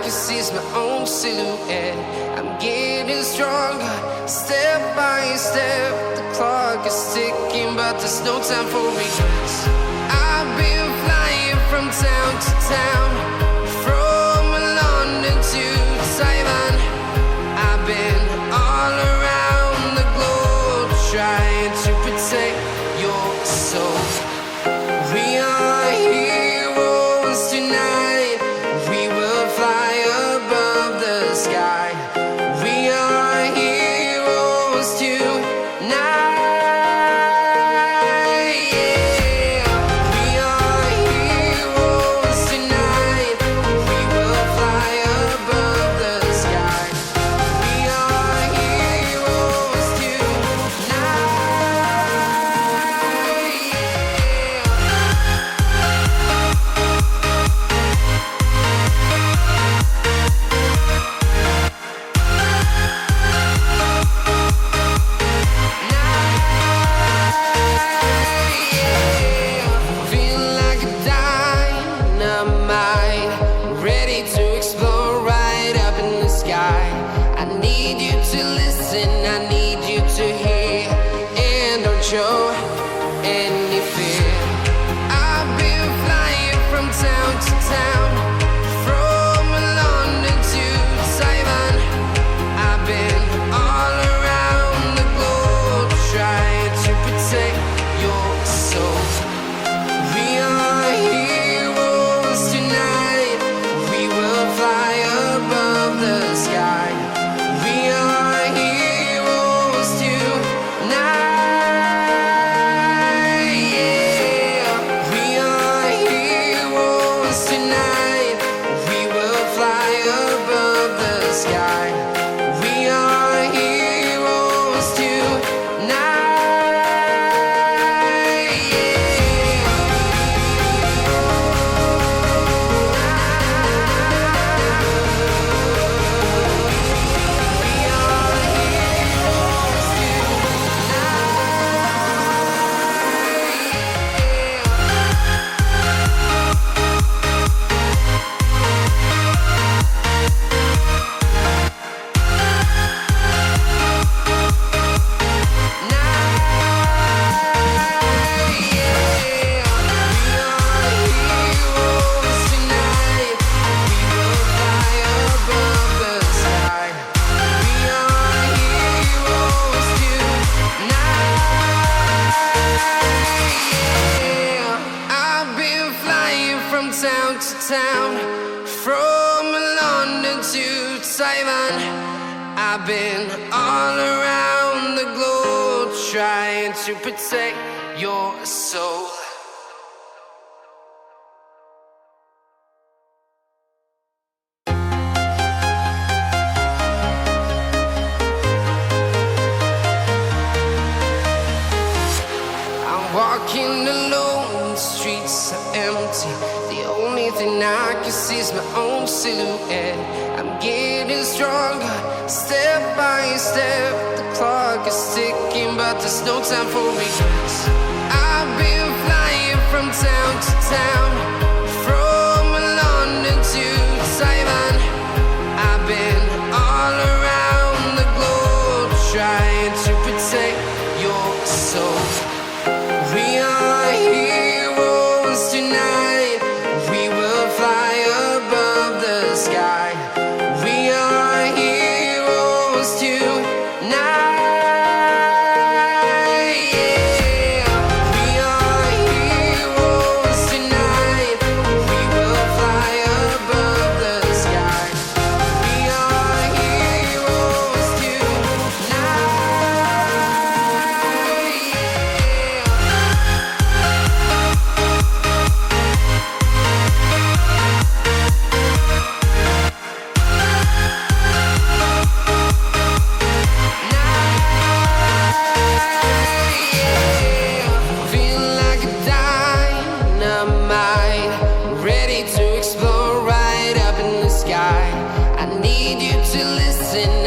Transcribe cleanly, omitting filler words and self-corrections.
can see is my own silhouette. I'm getting stronger, step by step. The clock is ticking, but there's no time for regrets. I've been flying from town to town, from London to Taiwan. I've been all around the globe, trying to protect your soul. We are heroes tonight. We will fly above the sky. We are heroes tonight. Yeah. We are heroes tonight. We will fly above the sky. We are heroes tonight. Feel like a dynamite, ready to explode right up in the sky. I need you to listen, I need you to hear, and don't show any fear. I've been flying from town to town, from London to Taiwan. I've been all around the globe, trying to protect your soul. We are heroes tonight. We will fly above the sky. We are heroes tonight. Yeah. We are heroes tonight. We will fly above the sky. We are heroes tonight. I've been flying from town to town, from London to Taiwan. I've been all around the globe, trying to protect your soul. I'm walking alone, the streets are empty. The only thing I can see is my own silhouette. I'm getting stronger, step by step. The clock is ticking, but there's no time for regrets. I've been flying from town to town, from London to Taiwan. I've been all around the globe, trying to protect your soul. We are heroes tonight. We will fly above the sky. We are heroes tonight. Yeah. We are heroes tonight. We will fly above the sky. We are heroes tonight. Feel like a dynamite, ready to explode right up in the sky. I need you to listen,